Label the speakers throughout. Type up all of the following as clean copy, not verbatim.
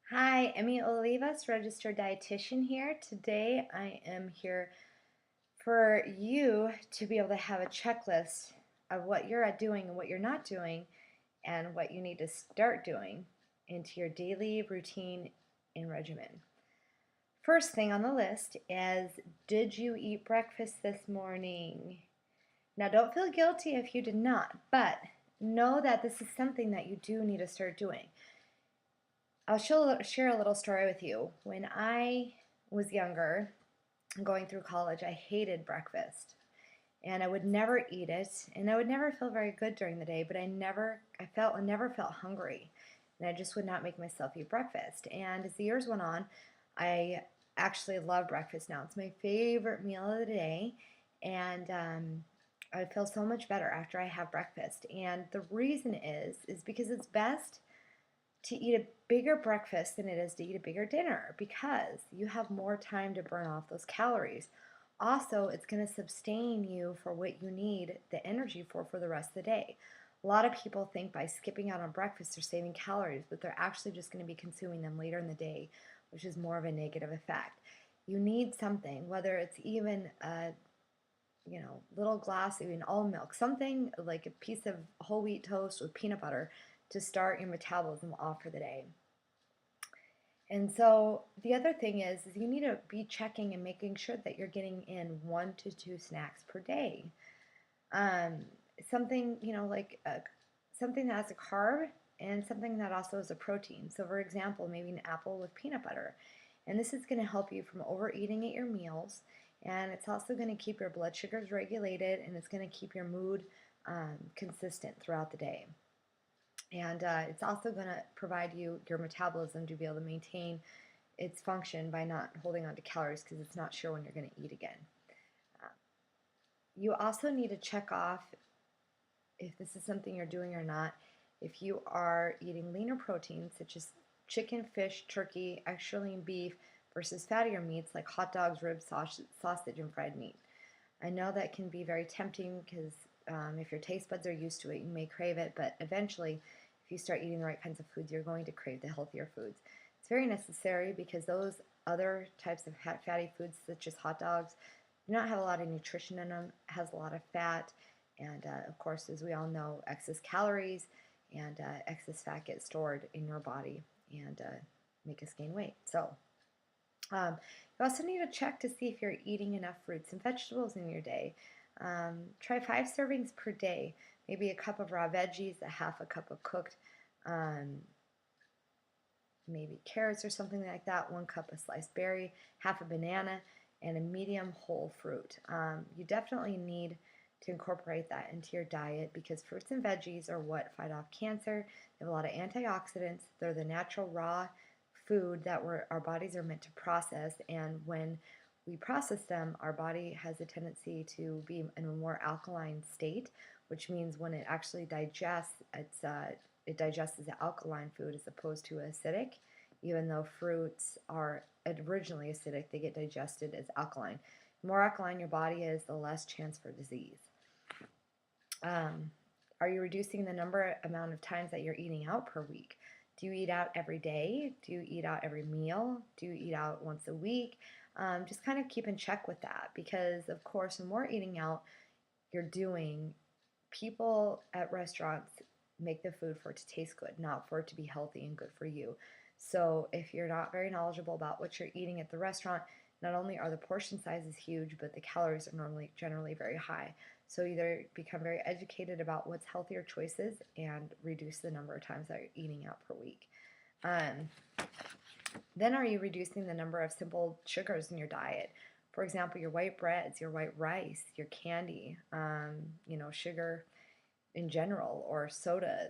Speaker 1: Hi, Emmy Olivas, registered dietitian here. Today I am here for you to be able to have a checklist of what you're doing and what you're not doing and what you need to start doing into your daily routine and regimen. First thing on the list is, did you eat breakfast this morning? Now don't feel guilty if you did not, but know that this is something that you do need to start doing. I'll share a little story with you. When I was younger, going through college, I hated breakfast. And I would never eat it, and I would never feel very good during the day, but I never felt hungry. And I just would not make myself eat breakfast. And as the years went on, I actually love breakfast now. It's my favorite meal of the day. And I feel so much better after I have breakfast. And the reason is because it's best to eat a bigger breakfast than it is to eat a bigger dinner because you have more time to burn off those calories. Also, it's going to sustain you for what you need the energy for the rest of the day. A lot of people think by skipping out on breakfast they're saving calories, but they're actually just going to be consuming them later in the day, which is more of a negative effect. You need something, whether it's even a little glass of almond milk, something like a piece of whole wheat toast with peanut butter to start your metabolism off for the day. And so the other thing is you need to be checking and making sure that you're getting in 1 to 2 snacks per day. Um, something, something that has a carb and something that also is a protein. So for example, maybe an apple with peanut butter. And this is going to help you from overeating at your meals. And it's also going to keep your blood sugars regulated, and it's going to keep your mood consistent throughout the day. And it's also going to provide you your metabolism to be able to maintain its function by not holding on to calories because it's not sure when you're going to eat again. Uh, you also need to check off if this is something you're doing or not. If you are eating leaner proteins such as chicken, fish, turkey, extra lean beef versus fattier meats like hot dogs, ribs, sausage, and fried meat. I know that can be very tempting because if your taste buds are used to it, you may crave it, but eventually, if you start eating the right kinds of foods, you're going to crave the healthier foods. It's very necessary because those other types of fatty foods, such as hot dogs, do not have a lot of nutrition in them, has a lot of fat, and of course, as we all know, excess calories and excess fat get stored in your body and make us gain weight. So, you also need to check to see if you're eating enough fruits and vegetables in your day. Try 5 servings per day, maybe a cup of raw veggies, a half a cup of cooked, um, maybe carrots or something like that, 1 cup of sliced berry, half a banana, and a medium whole fruit. You definitely need to incorporate that into your diet because fruits and veggies are what fight off cancer. They have a lot of antioxidants. They're the natural raw food that our bodies are meant to process, and when we process them, our body has a tendency to be in a more alkaline state, which means when it actually digests, it digests as an alkaline food as opposed to acidic. Even though fruits are originally acidic, they get digested as alkaline. The more alkaline your body is, the less chance for disease. Um, are you reducing the amount of times that you're eating out per week? Do you eat out every day? Do you eat out every meal? Do you eat out once a week? Just kind of keep in check with that because, of course, the more eating out you're doing, people at restaurants make the food for it to taste good, not for it to be healthy and good for you. So if you're not very knowledgeable about what you're eating at the restaurant, not only are the portion sizes huge, but the calories are generally very high. So either become very educated about what's healthier choices and reduce the number of times that you're eating out per week. Um, then are you reducing the number of simple sugars in your diet? For example, your white breads, your white rice, your candy, sugar in general, or soda,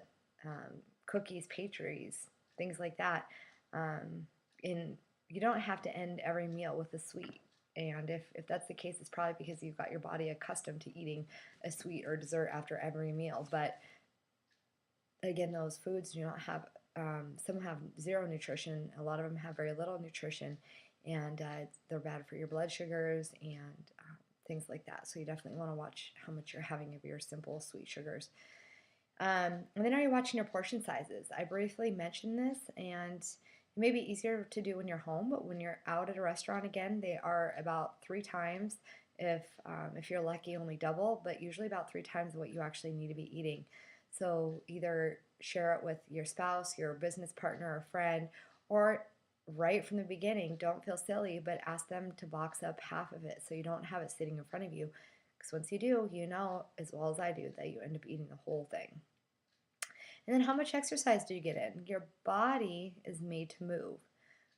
Speaker 1: cookies, pastries, things like that. Um, in You don't have to end every meal with a sweet. And if that's the case, it's probably because you've got your body accustomed to eating a sweet or dessert after every meal. But again, those foods do not have, some have zero nutrition, a lot of them have very little nutrition, and they're bad for your blood sugars and things like that. So you definitely want to watch how much you're having of your simple sweet sugars. And then are you watching your portion sizes? I briefly mentioned this, and It may be easier to do when you're home, but when you're out at a restaurant again, they are about 3 times. If you're lucky, only double, but usually about 3 times what you actually need to be eating. So either share it with your spouse, your business partner, or friend, or right from the beginning, don't feel silly, but ask them to box up half of it so you don't have it sitting in front of you. Because once you do, you know as well as I do that you end up eating the whole thing. And then how much exercise do you get in? Your body is made to move.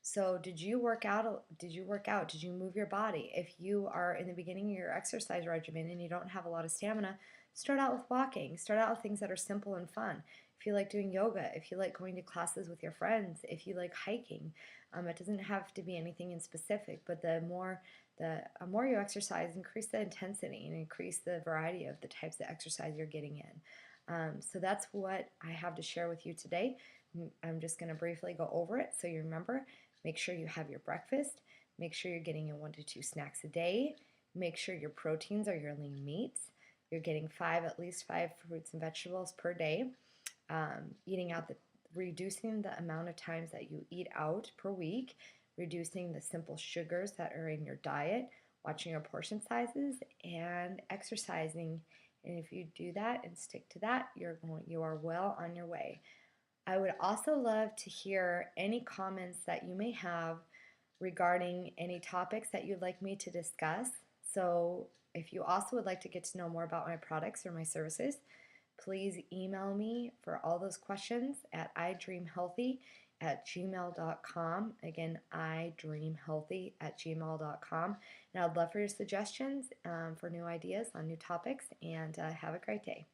Speaker 1: So did you work out? Did you work out? Did you move your body? If you are in the beginning of your exercise regimen and you don't have a lot of stamina, start out with walking. Start out with things that are simple and fun. If you like doing yoga, if you like going to classes with your friends, if you like hiking, it doesn't have to be anything in specific, but the more you exercise, increase the intensity and increase the variety of the types of exercise you're getting in. So that's what I have to share with you today. I'm just going to briefly go over it so you remember. Make sure you have your breakfast. Make sure you're getting in 1 to 2 snacks a day. Make sure your proteins are your lean meats. You're getting at least five fruits and vegetables per day. Eating out reducing the amount of times that you eat out per week, reducing the simple sugars that are in your diet, watching your portion sizes, and exercising. And if you do that and stick to that, you are well on your way. I would also love to hear any comments that you may have regarding any topics that you'd like me to discuss. So if you also would like to get to know more about my products or my services, please email me for all those questions at idreamhealthy@gmail.com. Again, idreamhealthy@gmail.com. And I'd love for your suggestions for new ideas on new topics, and have a great day.